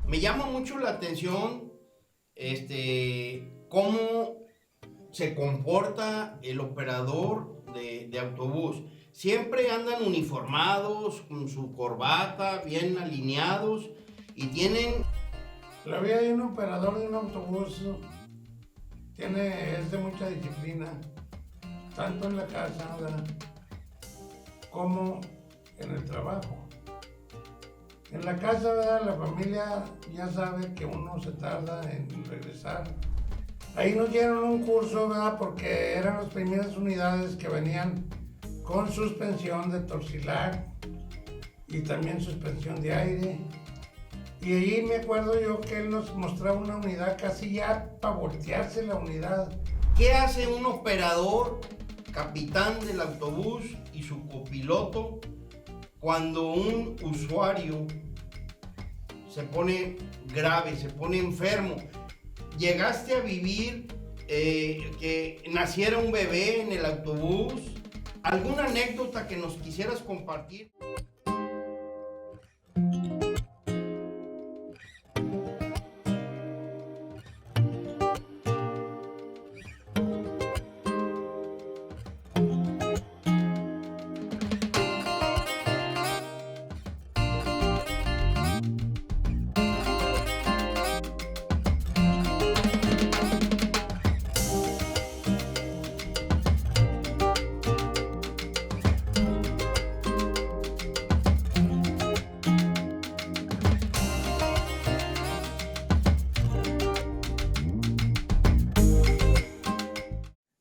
Me llama mucho la atención cómo se comporta el operador de autobús. Siempre andan uniformados, con su corbata, bien alineados y tienen... La vida de un operador de un autobús es de mucha disciplina, tanto en la casa, ¿verdad?, como en el trabajo. En la casa, ¿verdad?, la familia ya sabe que uno se tarda en regresar. Ahí nos dieron un curso, ¿verdad?, porque eran las primeras unidades que venían con suspensión de Torsilac y también suspensión de aire. Y ahí me acuerdo yo que él nos mostraba una unidad casi ya para voltearse la unidad. ¿Qué hace un operador, capitán del autobús y su copiloto cuando un usuario se pone grave, se pone enfermo? ¿Llegaste a vivir que naciera un bebé en el autobús? ¿Alguna anécdota que nos quisieras compartir?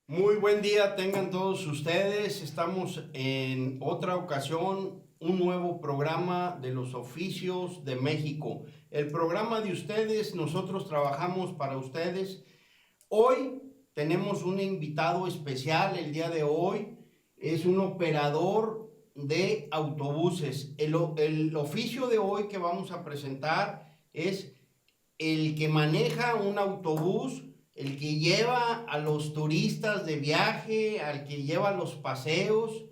Muy buen día tengan todos ustedes. Estamos en otra ocasión, un nuevo programa de los oficios de México. El programa de ustedes, nosotros trabajamos para ustedes. Hoy tenemos un invitado especial el día de hoy. Es un operador de autobuses. El oficio de hoy que vamos a presentar es el que maneja un autobús, el que lleva a los turistas de viaje, al que lleva los paseos,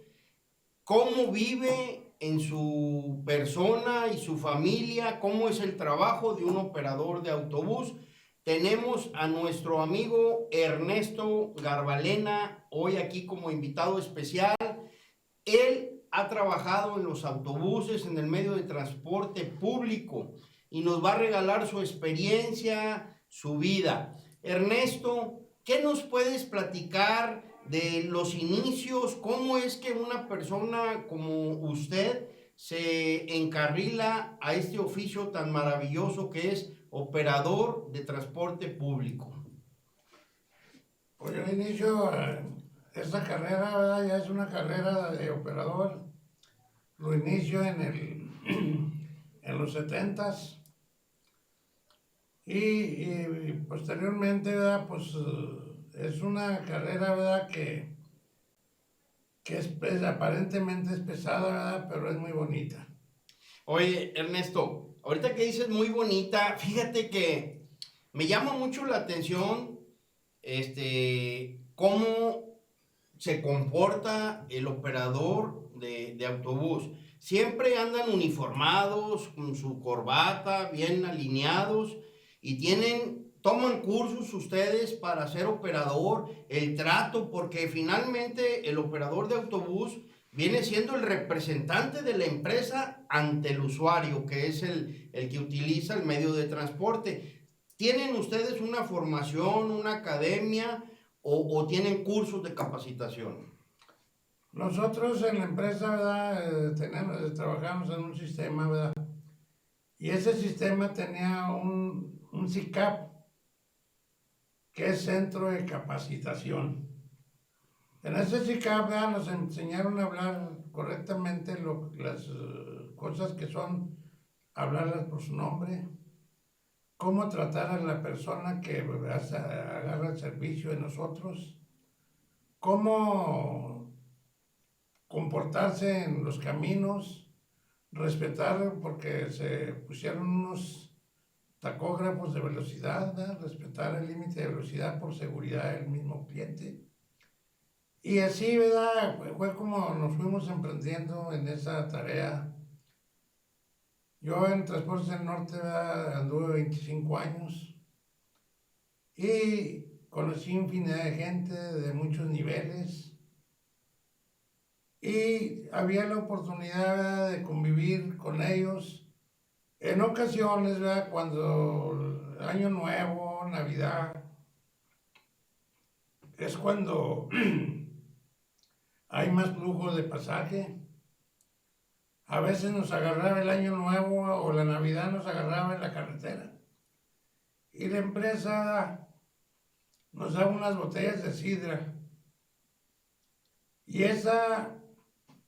cómo vive en su persona y su familia, cómo es el trabajo de un operador de autobús. Tenemos a nuestro amigo Ernesto Garbalena hoy aquí como invitado especial. Él ha trabajado en los autobuses, en el medio de transporte público, y nos va a regalar su experiencia, su vida. Ernesto, ¿qué nos puedes platicar de los inicios? ¿Cómo es que una persona como usted se encarrila a este oficio tan maravilloso que es operador de transporte público? Pues yo inicio esta carrera, ¿verdad?, ya es una carrera de operador. Lo inicio en los 70s y posteriormente, ¿verdad?, pues es una carrera, ¿verdad?, que aparentemente es pesada, ¿verdad?, pero es muy bonita. Oye, Ernesto, ahorita que dices muy bonita, fíjate que me llama mucho la atención, cómo se comporta el operador de autobús. Siempre andan uniformados, con su corbata, bien alineados, y toman cursos ustedes para ser operador, el trato, porque finalmente el operador de autobús viene siendo el representante de la empresa ante el usuario, que es el que utiliza el medio de transporte. ¿Tienen ustedes una formación, una academia o tienen cursos de capacitación? Nosotros en la empresa, ¿verdad?, trabajamos en un sistema, ¿verdad?, y ese sistema tenía un CICAP, que es Centro de Capacitación. En ese CICAP, ¿verdad?, nos enseñaron a hablar correctamente las cosas que son, hablarlas por su nombre, cómo tratar a la persona que agarra el servicio de nosotros, cómo comportarse en los caminos, respetar, porque se pusieron unos tacógrafos de velocidad, ¿verdad?, respetar el límite de velocidad por seguridad del mismo cliente. Y así, ¿verdad?, fue como nos fuimos emprendiendo en esa tarea. Yo en Transportes del Norte, ¿verdad?, anduve 25 años y conocí infinidad de gente de muchos niveles y había la oportunidad, ¿verdad?, de convivir con ellos en ocasiones, ¿verdad?, cuando Año Nuevo, Navidad, es cuando hay más flujo de pasaje. A veces nos agarraba el Año Nuevo o la Navidad nos agarraba en la carretera. Y la empresa nos daba unas botellas de sidra. Y esa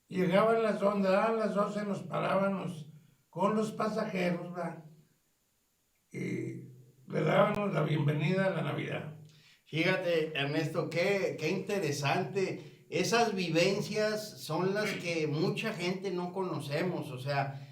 llegaba a las 11, a las 12 nos parábamos con los pasajeros, ¿verdad?, y le dábamos la bienvenida a la Navidad. Fíjate, Ernesto, qué interesante. Esas vivencias son las que mucha gente no conocemos. O sea,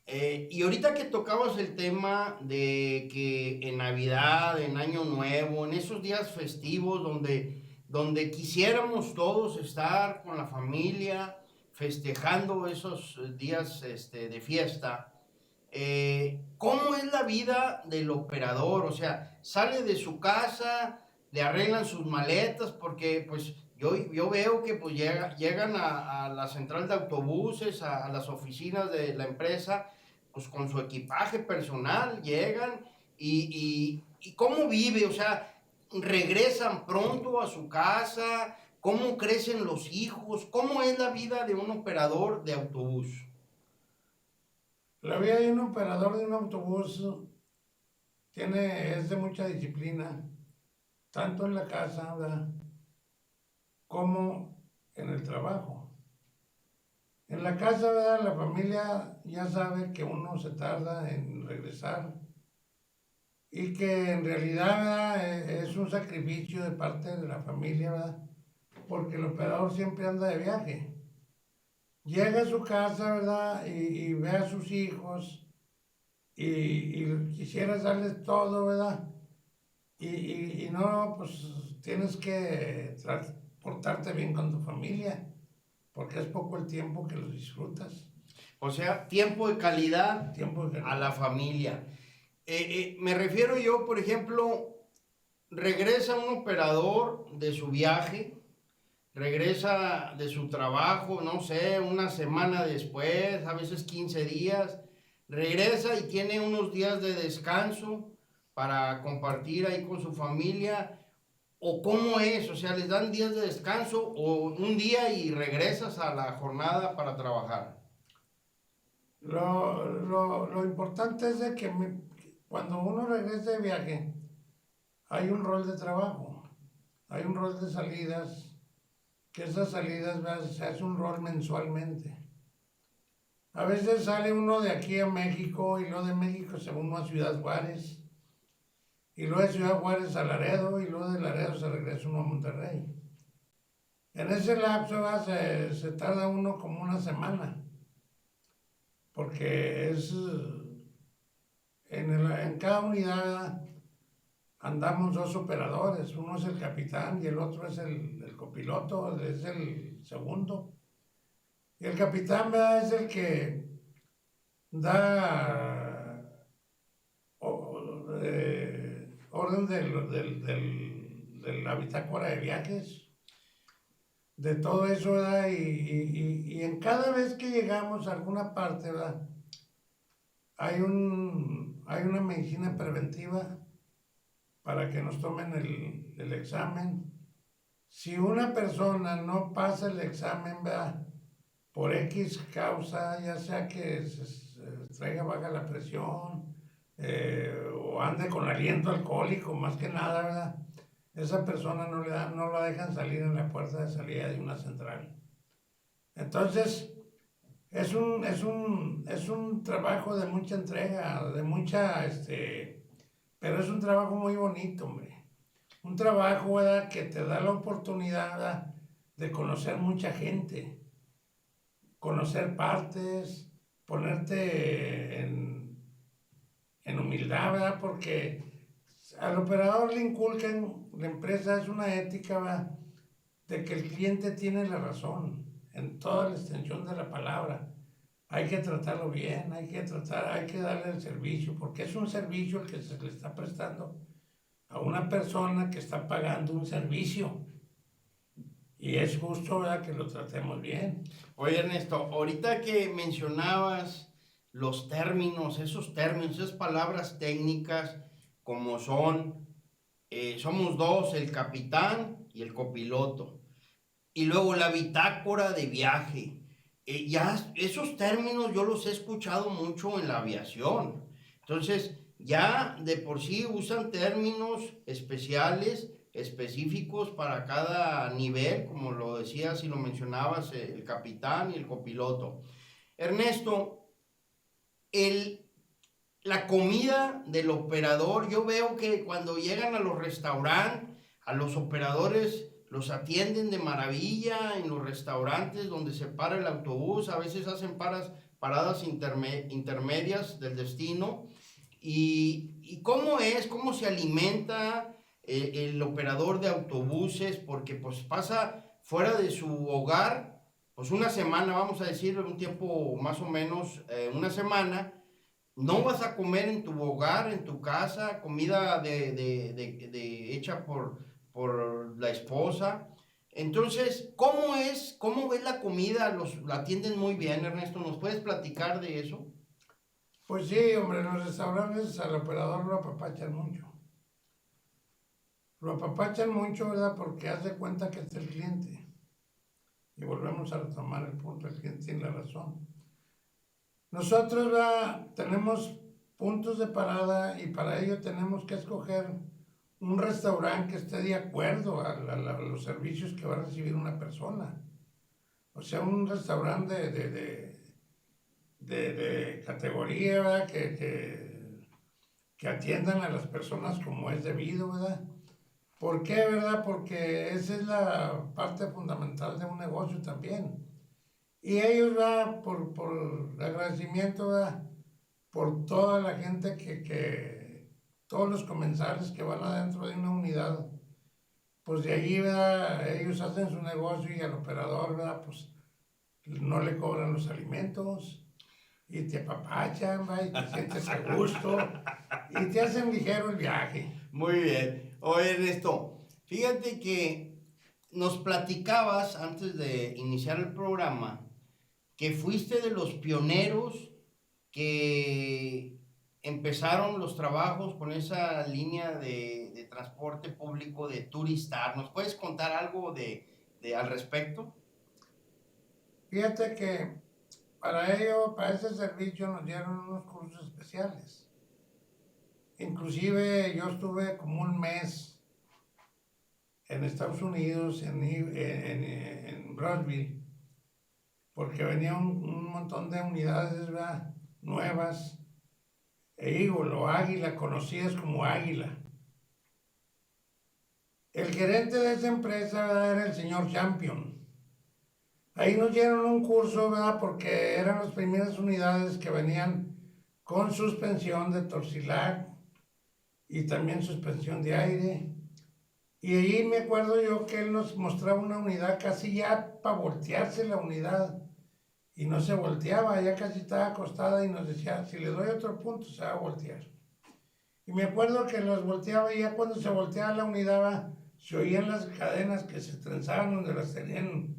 y ahorita que tocabas el tema de que en Navidad, en Año Nuevo, en esos días festivos donde quisiéramos todos estar con la familia, festejando esos días de fiesta, ¿cómo es la vida del operador? O sea, sale de su casa, le arreglan sus maletas, porque pues yo veo que pues llegan a la central de autobuses, a las oficinas de la empresa, pues con su equipaje personal, llegan y ¿cómo vive? O sea, regresan pronto a su casa, ¿cómo crecen los hijos? ¿Cómo es la vida de un operador de autobús? La vida de un operador de un autobús es de mucha disciplina, tanto en la casa, ¿verdad?, como en el trabajo. En la casa, ¿verdad?, la familia ya sabe que uno se tarda en regresar y que en realidad, ¿verdad?, es un sacrificio de parte de la familia, ¿verdad?, porque el operador siempre anda de viaje. Llega a su casa, ¿verdad?, y ve a sus hijos y quisiera darles todo, ¿verdad? Y no, pues tienes que portarte bien con tu familia, porque es poco el tiempo que los disfrutas. O sea, tiempo de calidad Tiempo de a la calidad. familia. Me refiero yo, por ejemplo, regresa un operador de su viaje, regresa de su trabajo, no sé, una semana después, a veces 15 días, regresa y tiene unos días de descanso para compartir ahí con su familia. ¿O cómo es? O sea, ¿les dan días de descanso o un día y regresas a la jornada para trabajar? Lo importante es de que cuando uno regresa de viaje, hay un rol de trabajo, hay un rol de salidas, que esas salidas, ¿verdad?, se hace un rol mensualmente. A veces sale uno de aquí a México y luego de México se va uno a Ciudad Juárez y luego de Ciudad Juárez a Laredo y luego de Laredo se regresa uno a Monterrey. En ese lapso, ¿verdad?, se tarda uno como una semana porque en cada unidad andamos dos operadores, uno es el capitán y el otro es el copiloto, es el segundo. Y el capitán, ¿verdad?, es el que da orden de la bitácora de viajes, de todo eso, ¿verdad? Y en cada vez que llegamos a alguna parte, ¿verdad?, hay una medicina preventiva para que nos tomen el examen. Si una persona no pasa el examen, ¿verdad?, por X causa, ya sea que se traiga baja la presión o ande con aliento alcohólico, más que nada, ¿verdad?, esa persona no la dejan salir en la puerta de salida de una central. Entonces, es un trabajo de mucha entrega, de mucha, pero es un trabajo muy bonito, hombre. Un trabajo, ¿verdad?, que te da la oportunidad, ¿verdad?, de conocer mucha gente, conocer partes, ponerte en humildad, ¿verdad?, porque al operador le inculcan, la empresa es una ética, ¿verdad?, de que el cliente tiene la razón en toda la extensión de la palabra. hay que tratarlo bien, hay que darle el servicio, porque es un servicio el que se le está prestando a una persona que está pagando un servicio. Y es justo, ¿verdad?, que lo tratemos bien. Oye, Ernesto, ahorita que mencionabas los términos, esas palabras técnicas, como son, somos dos, el capitán y el copiloto, y luego la bitácora de viaje. Ya esos términos yo los he escuchado mucho en la aviación. Entonces, ya de por sí usan términos especiales, específicos para cada nivel, como lo decías y lo mencionabas, el capitán y el copiloto. Ernesto, el, la comida del operador, yo veo que cuando llegan a los restaurantes, a los operadores los atienden de maravilla en los restaurantes donde se para el autobús, a veces hacen paradas intermedias del destino. ¿Y cómo es, cómo se alimenta el operador de autobuses? Porque pues pasa fuera de su hogar, pues una semana, vamos a decir, un tiempo más o menos, una semana. No vas a comer en tu hogar, en tu casa, comida hecha por la esposa. Entonces, ¿cómo es? ¿Cómo ves la comida? ¿La atienden muy bien, Ernesto? ¿Nos puedes platicar de eso? Pues sí, hombre, en los restaurantes al operador lo apapachan mucho. Lo apapachan mucho, ¿verdad?, porque hace cuenta que es el cliente. Y volvemos a retomar el punto, el cliente tiene la razón. Nosotros, ¿verdad?, tenemos puntos de parada y para ello tenemos que escoger un restaurante que esté de acuerdo a los servicios que va a recibir una persona. O sea, un restaurante de categoría, ¿verdad?, que atiendan a las personas como es debido, ¿verdad? ¿Por qué, verdad? Porque esa es la parte fundamental de un negocio también. Y ellos, ¿verdad?, por agradecimiento, ¿verdad?, por toda la gente todos los comensales que van adentro de una unidad, pues de allí, ¿verdad?, ellos hacen su negocio y al operador, ¿verdad?, pues no le cobran los alimentos y te apapachan, ¿verdad?, y te sientes a gusto y te hacen ligero el viaje. Muy bien. Oye, Ernesto, fíjate que nos platicabas antes de iniciar el programa que fuiste de los pioneros que empezaron los trabajos con esa línea de transporte público de Turistar. ¿Nos puedes contar algo al respecto? Fíjate que para ello, para ese servicio nos dieron unos cursos especiales. Inclusive yo estuve como un mes en Estados Unidos, en Brownsville, porque venía un montón de unidades, ¿verdad?, nuevas. Eagle o Águila, conocidas como Águila. El gerente de esa empresa, ¿verdad?, era el señor Champion. Ahí nos dieron un curso, ¿verdad?, porque eran las primeras unidades que venían con suspensión de Torsilac y también suspensión de aire. Y ahí me acuerdo yo que él nos mostraba una unidad casi ya para voltearse la unidad. Y no se volteaba, ya casi estaba acostada y nos decía, si le doy otro punto se va a voltear. Y me acuerdo que los volteaba y ya cuando se volteaba la unidad, se oían las cadenas que se trenzaban donde las tenían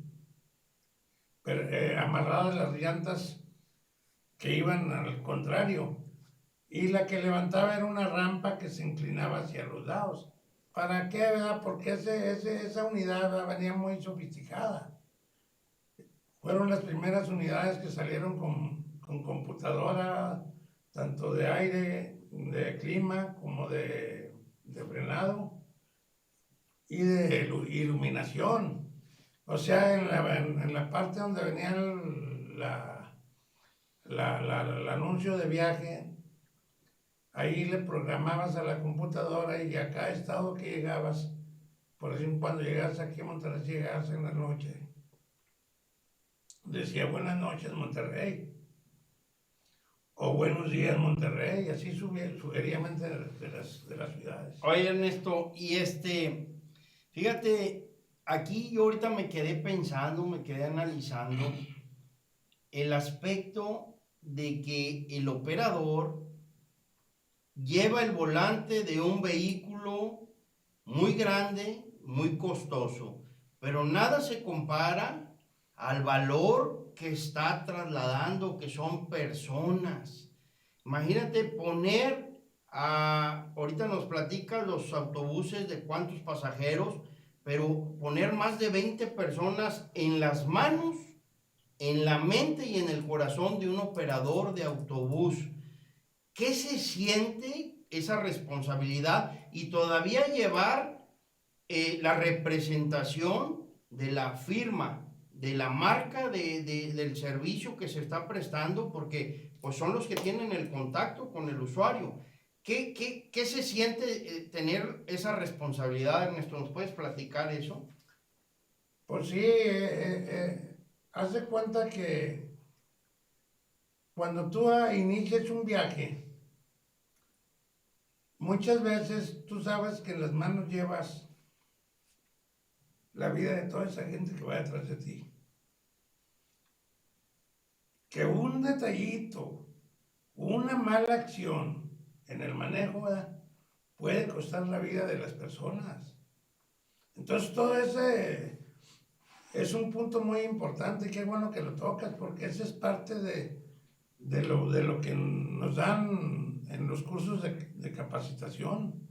amarradas las llantas que iban al contrario. Y la que levantaba era una rampa que se inclinaba hacia los lados. ¿Para qué, verdad? Porque esa unidad, ¿verdad?, venía muy sofisticada. Fueron las primeras unidades que salieron con computadora, tanto de aire, de clima, como de frenado y de iluminación. O sea, en la parte donde venía el anuncio de viaje, ahí le programabas a la computadora y a cada estado que llegabas, por ejemplo, cuando llegas aquí a Monterrey, llegabas en la noche, decía buenas noches Monterrey o buenos días Monterrey, y así sugeridamente de las ciudades. Oye, Ernesto, fíjate, aquí yo ahorita me quedé pensando, me quedé analizando. el aspecto de que el operador lleva el volante de un vehículo muy grande, muy costoso, pero nada se compara al valor que está trasladando, que son personas. Imagínate poner ahorita nos platica los autobuses de cuántos pasajeros, pero poner más de 20 personas en las manos, en la mente y en el corazón de un operador de autobús. ¿Qué se siente esa responsabilidad y todavía llevar la representación de la firma, de la marca del servicio que se está prestando? Porque pues son los que tienen el contacto con el usuario. ¿Qué se siente tener esa responsabilidad, Ernesto? ¿Nos puedes platicar eso? Pues sí, haz de cuenta que cuando tú inicias un viaje, muchas veces tú sabes que en las manos llevas la vida de toda esa gente que va detrás de ti. Que un detallito, una mala acción en el manejo, ¿verdad?, puede costar la vida de las personas. Entonces todo ese es un punto muy importante y qué bueno que lo tocas porque ese es parte de lo que nos dan en los cursos de capacitación,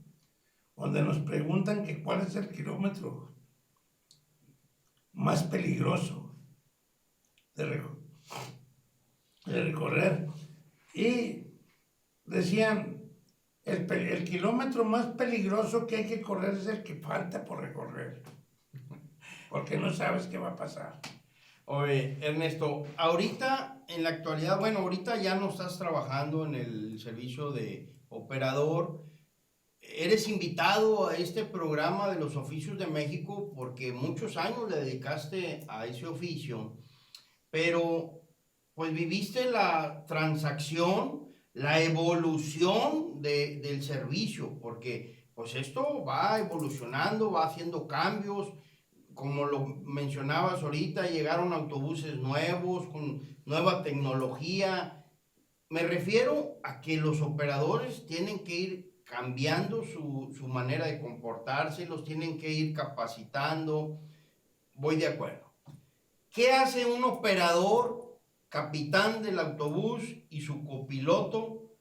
donde nos preguntan que cuál es el kilómetro más peligroso de, de recorrer. Y decían, el kilómetro más peligroso que hay que correr es el que falta por recorrer, porque no sabes qué va a pasar. Oye, Ernesto, ahorita en la actualidad, bueno, ahorita ya no estás trabajando en el servicio de operador. Eres invitado a este programa de los oficios de México porque muchos años le dedicaste a ese oficio, pero pues viviste la transacción, la evolución del servicio, porque pues esto va evolucionando, va haciendo cambios, como lo mencionabas ahorita, llegaron autobuses nuevos, con nueva tecnología. Me refiero a que los operadores tienen que ir cambiando su manera de comportarse, los tienen que ir capacitando. Voy de acuerdo. ¿Qué hace un operador, capitán del autobús y su copiloto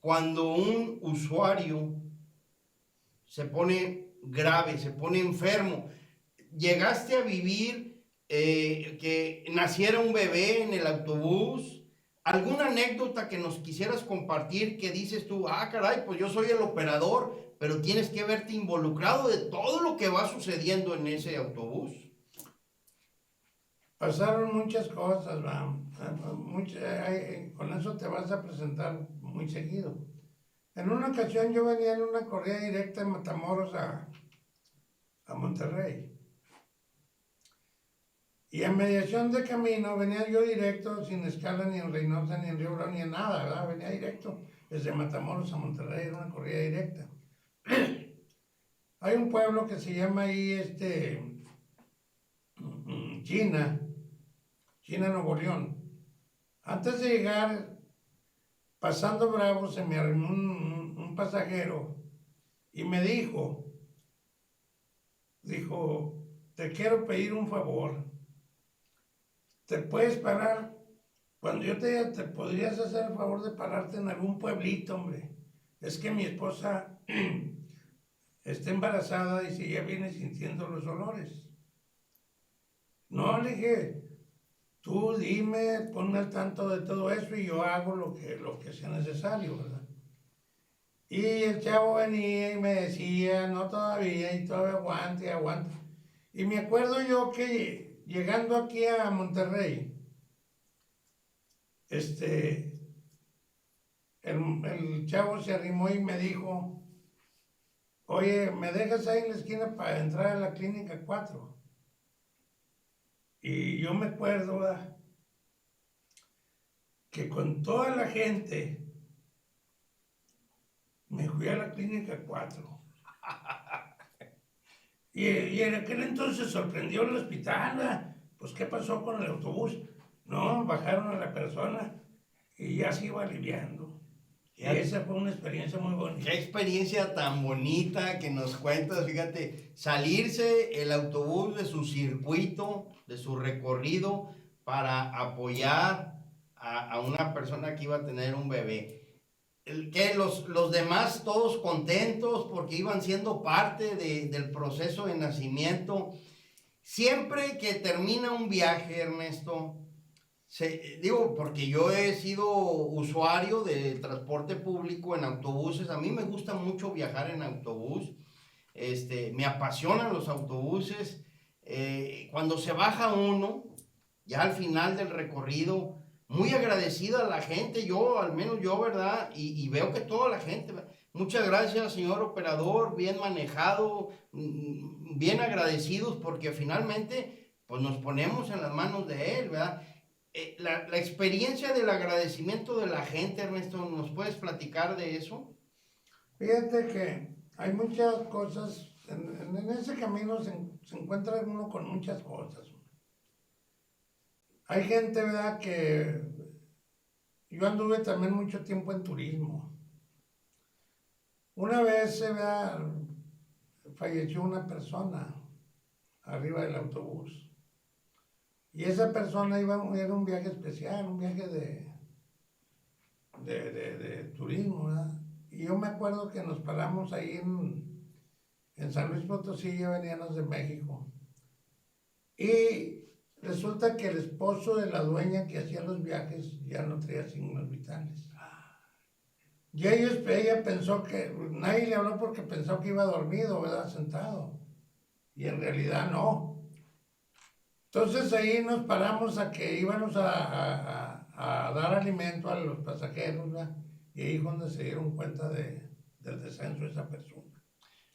cuando un usuario se pone grave, se pone enfermo? ¿Llegaste a vivir que naciera un bebé en el autobús? ¿Alguna anécdota que nos quisieras compartir que dices tú, ah, caray, pues yo soy el operador, pero tienes que verte involucrado de todo lo que va sucediendo en ese autobús? Pasaron muchas cosas, ¿va? Con eso te vas a presentar muy seguido. En una ocasión yo venía en una corrida directa de Matamoros a Monterrey. Y a mediación de camino venía yo directo, sin escala ni en Reynosa, ni en Río Bravo, ni en nada, ¿verdad? Venía directo desde Matamoros a Monterrey, era una corrida directa. Hay un pueblo que se llama ahí, China, Nuevo León. Antes de llegar, pasando Bravo, se me arrimó un pasajero y me dijo, te quiero pedir un favor. ¿Te puedes parar? Cuando yo te diga, te podrías hacer el favor de pararte en algún pueblito, hombre. Es que mi esposa está embarazada y si ya viene sintiendo los olores. No, le dije, tú dime, ponme al tanto de todo eso y yo hago lo que sea necesario, ¿verdad? Y el chavo venía y me decía, no todavía, y todavía aguante. Y me acuerdo yo que llegando aquí a Monterrey, el chavo se arrimó y me dijo, oye, ¿me dejas ahí en la esquina para entrar a la clínica 4? Y yo me acuerdo, ¿verdad?, que con toda la gente me fui a la clínica 4. Y en aquel entonces sorprendió el hospital, ¿verdad? Pues, ¿qué pasó con el autobús? No, bajaron a la persona y ya se iba aliviando. Y esa fue una experiencia muy bonita. Qué experiencia tan bonita que nos cuentas, fíjate, salirse el autobús de su circuito, de su recorrido, para apoyar a una persona que iba a tener un bebé. Que los demás todos contentos porque iban siendo parte del proceso de nacimiento. Siempre que termina un viaje, Ernesto, digo, porque yo he sido usuario de transporte público en autobuses. A mí me gusta mucho viajar en autobús. Me apasionan los autobuses. Cuando se baja uno, ya al final del recorrido, muy agradecida a la gente, yo, al menos yo, ¿verdad? Y veo que toda la gente, muchas gracias, señor operador, bien manejado, bien agradecidos, porque finalmente, pues nos ponemos en las manos de él, ¿verdad? La experiencia del agradecimiento de la gente, Ernesto, ¿nos puedes platicar de eso? Fíjate que hay muchas cosas, en ese camino se encuentra uno con muchas cosas. Hay gente, ¿verdad? Que yo anduve también mucho tiempo en turismo. Una vez, ¿verdad? Falleció una persona arriba del autobús. Y esa persona era un viaje especial, un viaje de turismo, ¿verdad? Y yo me acuerdo que nos paramos ahí en San Luis Potosí, ya veníamos de México. Y resulta que el esposo de la dueña que hacía los viajes ya no traía signos vitales. Y ella pensó que, nadie le habló porque pensó que iba dormido, ¿verdad? Sentado. Y en realidad no. Entonces ahí nos paramos a que íbamos a dar alimento a los pasajeros, ¿verdad? Y ahí fue donde se dieron cuenta del descenso de esa persona.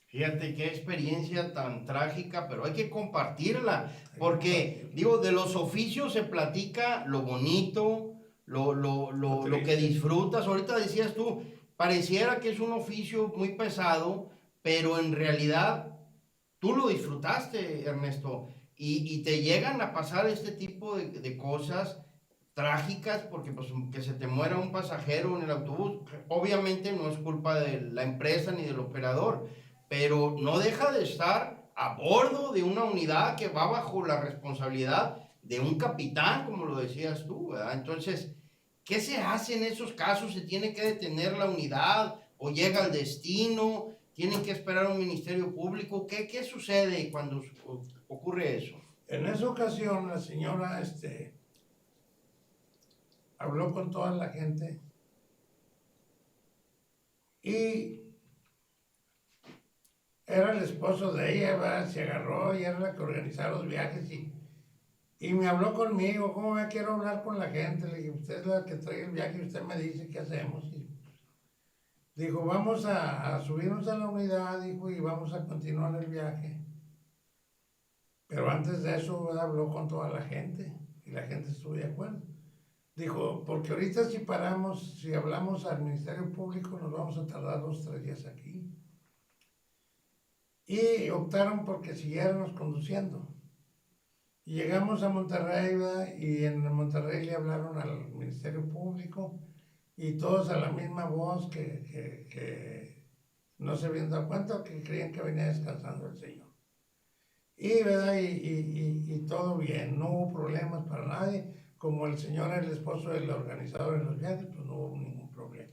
Fíjate qué experiencia tan trágica, pero hay que compartirla, porque digo, de los oficios se platica lo bonito, lo que disfrutas. Ahorita decías tú, pareciera que es un oficio muy pesado, pero en realidad tú lo disfrutaste, Ernesto, y te llegan a pasar este tipo de cosas trágicas, porque pues que se te muera un pasajero en el autobús, obviamente no es culpa de la empresa ni del operador, pero no deja de estar a bordo de una unidad que va bajo la responsabilidad de un capitán, como lo decías tú, ¿verdad? Entonces, ¿qué se hace en esos casos? ¿Se tiene que detener la unidad o llega al destino? ¿Tienen que esperar a un ministerio público? ¿Qué sucede cuando ocurre eso? En esa ocasión la señora habló con toda la gente y era el esposo de ella, ¿verdad? Se agarró y era la que organizaba los viajes y me habló conmigo, ¿cómo ve? Quiero hablar con la gente. Le dije, usted es la que trae el viaje y usted me dice qué hacemos. Y dijo, vamos a subirnos a la unidad, dijo, y vamos a continuar el viaje. Pero antes de eso, ¿verdad? Habló con toda la gente y la gente estuvo de acuerdo. Dijo, porque ahorita si paramos, si hablamos al Ministerio Público, nos vamos a tardar 2 o 3 días aquí. Y optaron porque siguiéramos conduciendo. Y llegamos a Monterrey, ¿verdad? Y en Monterrey le hablaron al Ministerio Público y todos a la misma voz que no se habían dado cuenta, que creían que venía descansando el Señor. Y, ¿verdad? Y todo bien, no hubo problemas para nadie. Como el señor era el esposo del organizador de los viajes, pues no hubo ningún problema.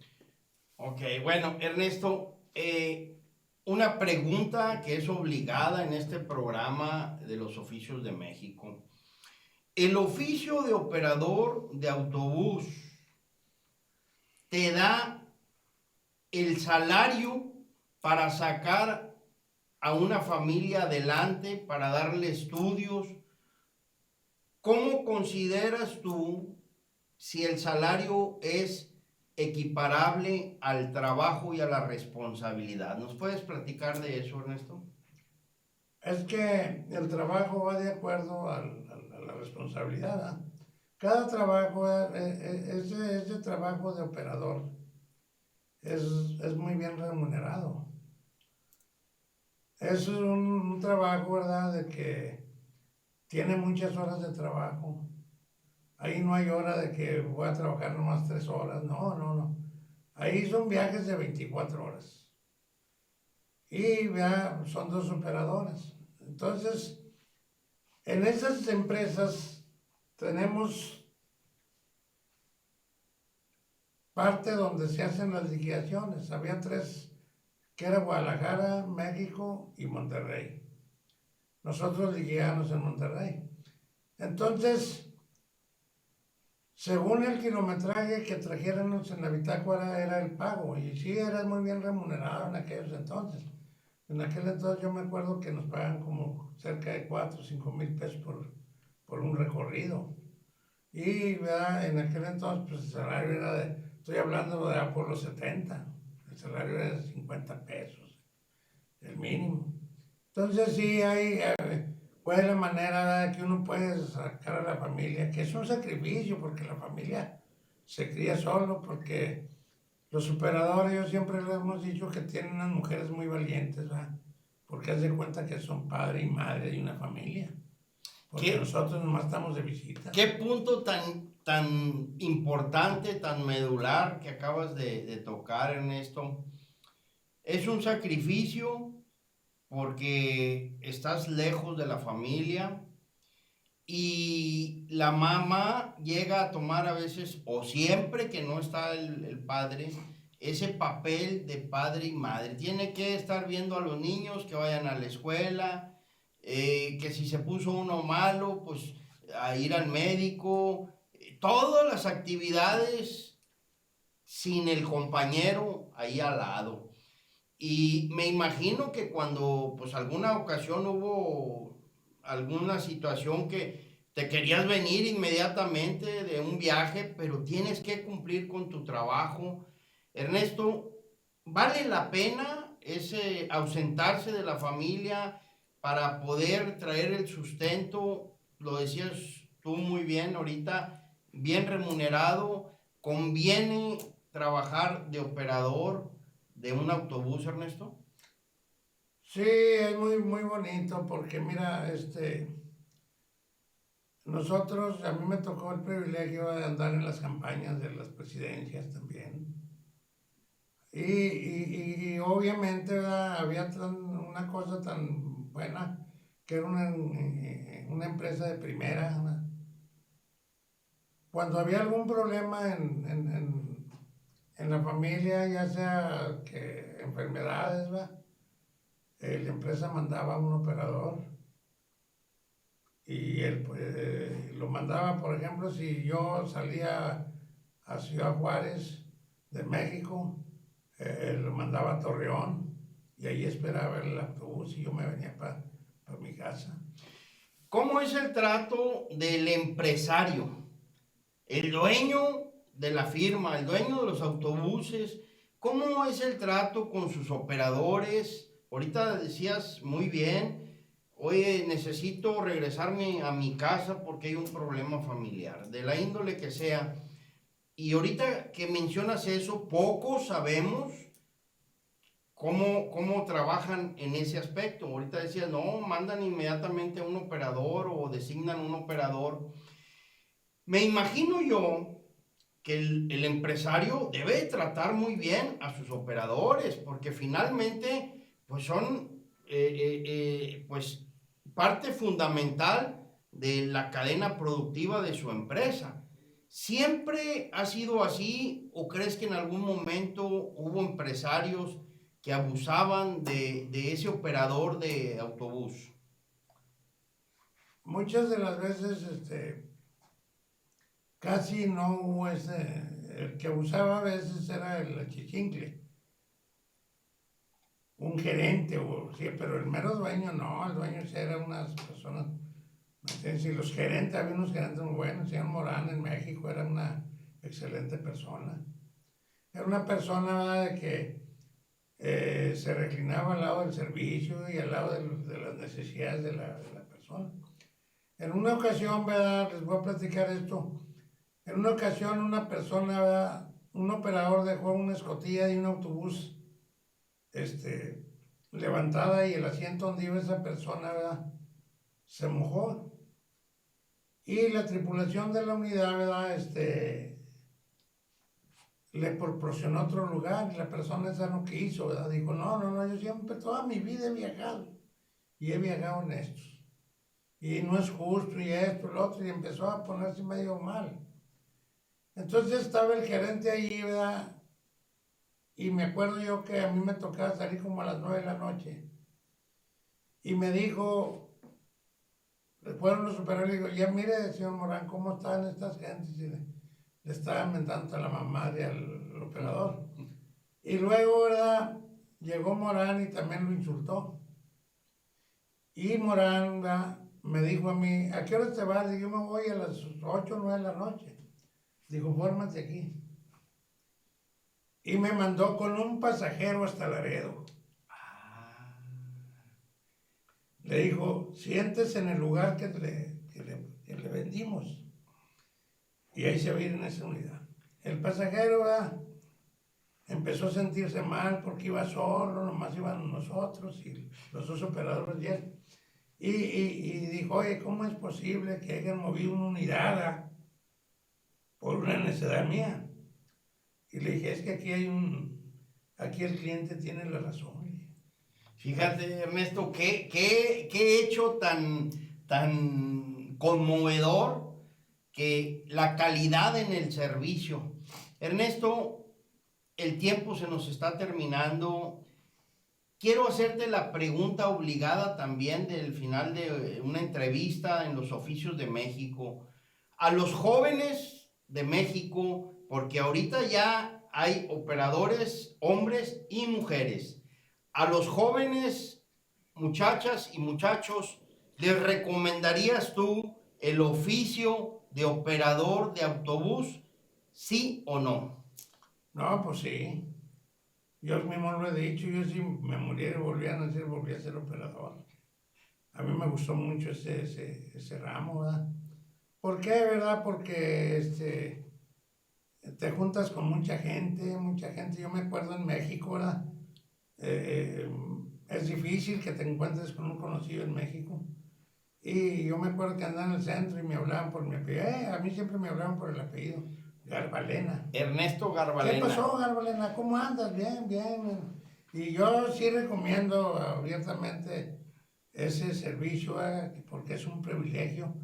Ok, bueno, Ernesto, una pregunta que es obligada en este programa de los oficios de México. El oficio de operador de autobús te da el salario para sacar a una familia adelante, para darle estudios. ¿Cómo consideras tú si el salario es equiparable al trabajo y a la responsabilidad? ¿Nos puedes platicar de eso, Ernesto? Es que el trabajo va de acuerdo a la responsabilidad, ¿verdad? Cada trabajo, ese trabajo de operador es muy bien remunerado. Es un trabajo, ¿verdad?, de que tiene muchas horas de trabajo, Ahí no hay hora de que voy a trabajar nomás 3 horas, no. Ahí son viajes de 24 horas. Y ya son 2 operadores. Entonces, en esas empresas tenemos parte donde se hacen las liquidaciones. Había 3, que era Guadalajara, México y Monterrey. Nosotros liquidamos en Monterrey. Entonces, según el kilometraje que trajéramos en la bitácora era el pago. Y sí, era muy bien remunerado en aquellos entonces. En aquel entonces yo me acuerdo que nos pagaban como cerca de 4 o 5 mil pesos por un recorrido. Y ¿verdad? En aquel entonces pues el salario era estoy hablando de por los 70, el salario era de 50 pesos, el mínimo. Entonces sí, fue la manera ¿verdad? Que uno puede sacar a la familia, que es un sacrificio porque la familia se cría solo, porque los operadores, yo siempre les hemos dicho que tienen unas mujeres muy valientes, ¿verdad? Porque haz de cuenta que son padre y madre de una familia. Porque nosotros nomás estamos de visita. ¿Qué punto tan importante, tan medular que acabas de tocar, Ernesto? Es un sacrificio porque estás lejos de la familia y la mamá llega a tomar a veces, o siempre que no está el padre, ese papel de padre y madre. Tiene que estar viendo a los niños que vayan a la escuela, que si se puso uno malo, pues a ir al médico, todas las actividades sin el compañero ahí al lado. Y me imagino que cuando pues alguna ocasión hubo alguna situación que te querías venir inmediatamente de un viaje, pero tienes que cumplir con tu trabajo. Ernesto, ¿vale la pena ese ausentarse de la familia para poder traer el sustento? Lo decías tú muy bien ahorita, bien remunerado. ¿Conviene trabajar de operador de un autobús, Ernesto? Sí, es muy bonito porque mira, nosotros, a mí me tocó el privilegio de andar en las campañas de las presidencias también. Y obviamente ¿verdad? Había una cosa tan buena que era una empresa de primera. ¿Verdad? Cuando había algún problema en la familia, ya sea que enfermedades, ¿verdad? La empresa mandaba un operador y él pues, lo mandaba, por ejemplo, si yo salía a Ciudad Juárez de México, lo mandaba a Torreón y ahí esperaba el autobús y yo me venía para mi casa. ¿Cómo es el trato del empresario? El dueño de la firma, el dueño de los autobuses, ¿cómo es el trato con sus operadores? Ahorita decías muy bien, oye, necesito regresarme a mi casa porque hay un problema familiar, de la índole que sea. Y ahorita que mencionas eso, poco sabemos cómo trabajan en ese aspecto. Ahorita decías, no, mandan inmediatamente a un operador o designan un operador. Me imagino yo que el empresario debe tratar muy bien a sus operadores, porque finalmente pues son pues parte fundamental de la cadena productiva de su empresa. ¿Siempre ha sido así o crees que en algún momento hubo empresarios que abusaban de ese operador de autobús? Muchas de las veces, casi no hubo el que abusaba a veces era el achichincle, un gerente, o sí, pero el mero dueño no, el dueño sí era unas personas, ¿me entiendes? Y los gerentes, había unos gerentes muy buenos, el señor Morán en México era una excelente persona. Era una persona ¿verdad? De que se reclinaba al lado del servicio y al lado de las necesidades de la persona. En una ocasión, ¿verdad? Les voy a platicar esto. En una ocasión una persona, ¿verdad? Un operador dejó una escotilla de un autobús levantada y el asiento donde iba esa persona, ¿verdad? Se mojó Y la tripulación de la unidad, ¿verdad? Le proporcionó otro lugar y la persona esa no quiso, ¿verdad? Dijo, no, yo siempre, toda mi vida he viajado y he viajado en estos. Y no es justo y esto, lo otro, y empezó a ponerse medio mal. Entonces estaba el gerente ahí, ¿verdad? Y me acuerdo yo que a mí me tocaba salir como a las 9 de la noche. Y me dijo, fueron los superiores, y digo, ya mire, señor Morán, ¿cómo están estas gentes? Y le estaba mentando a la mamá al operador. Y luego, ¿verdad? Llegó Morán y también lo insultó. Y Morán, ¿verdad? Me dijo a mí, ¿a qué hora te vas? Y yo me voy a las 8 o 9 de la noche. Dijo, fórmate aquí. Y me mandó con un pasajero hasta Laredo. Le dijo, siéntese en el lugar que le vendimos. Y ahí se va a ir en esa unidad. El pasajero, ¿verdad? Empezó a sentirse mal porque iba solo, nomás iban nosotros y los dos operadores y él. Y dijo, oye, ¿cómo es posible que hayan movido una unidad por una necesidad mía? Y le dije, es que aquí el cliente tiene la razón. Fíjate, Ernesto, qué hecho tan conmovedor, que la calidad en el servicio. Ernesto, el tiempo se nos está terminando. Quiero hacerte la pregunta obligada también del final de una entrevista en los Oficios de México. A los jóvenes de México, porque ahorita ya hay operadores, hombres y mujeres. A los jóvenes, muchachas y muchachos, ¿les recomendarías tú el oficio de operador de autobús, sí o no? No, pues sí. Yo mismo lo he dicho, yo si me muriera y volvía a nacer, volvía a ser operador. A mí me gustó mucho ese ramo, ¿verdad? ¿Por qué, verdad? Porque te juntas con mucha gente. Yo me acuerdo en México, ¿verdad? Es difícil que te encuentres con un conocido en México. Y yo me acuerdo que andaba en el centro y me hablaban por mi apellido. A mí siempre me hablaban por el apellido. Garbalena. Ernesto Garbalena. ¿Qué pasó, Garbalena? ¿Cómo andas? Bien. Y yo sí recomiendo abiertamente ese servicio, porque es un privilegio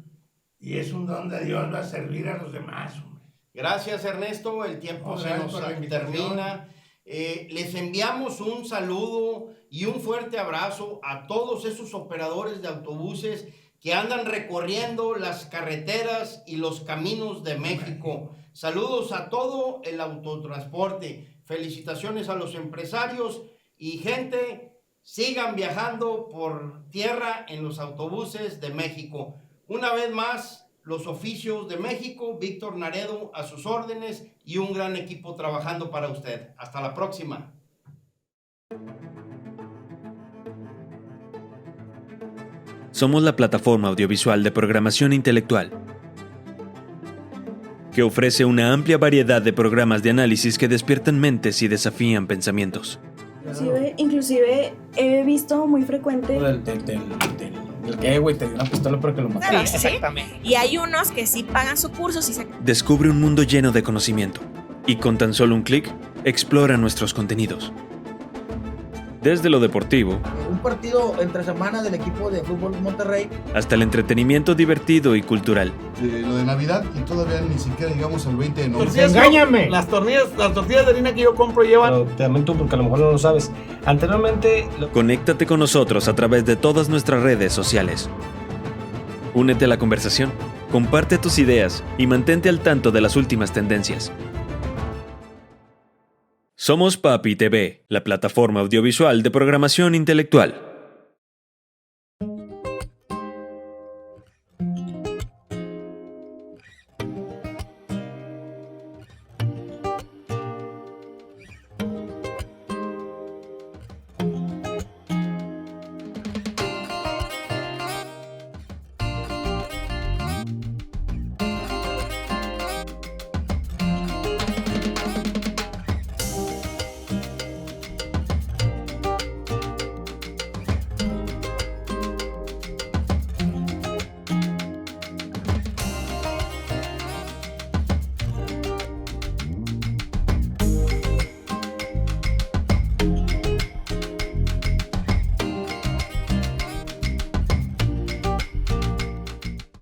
y es un don de Dios, va a servir a los demás, hombre. Gracias, Ernesto. El tiempo se nos termina. Les enviamos un saludo y un fuerte abrazo a todos esos operadores de autobuses que andan recorriendo las carreteras y los caminos de México. Saludos a todo el autotransporte. Felicitaciones a los empresarios y gente, sigan viajando por tierra en los autobuses de México. Una vez más, los Oficios de México, Víctor Naredo a sus órdenes y un gran equipo trabajando para usted. Hasta la próxima. Somos la plataforma audiovisual de programación intelectual, que ofrece una amplia variedad de programas de análisis que despiertan mentes y desafían pensamientos. Inclusive he visto muy frecuente el que, güey, te dio una pistola porque lo mataron. Claro, sí. Exactamente. Y hay unos que sí pagan su curso. Descubre un mundo lleno de conocimiento y con tan solo un clic, explora nuestros contenidos. Desde lo deportivo, un partido entre semana del equipo de fútbol Monterrey, hasta el entretenimiento divertido y cultural. Lo de Navidad y todavía ni siquiera llegamos al 20 de noviembre. ¡Engáñame! Las tortillas de harina que yo compro llevan... Pero también tú, porque a lo mejor no lo sabes. Anteriormente... Conéctate con nosotros a través de todas nuestras redes sociales. Únete a la conversación, comparte tus ideas y mantente al tanto de las últimas tendencias. Somos Papi TV, la plataforma audiovisual de programación intelectual.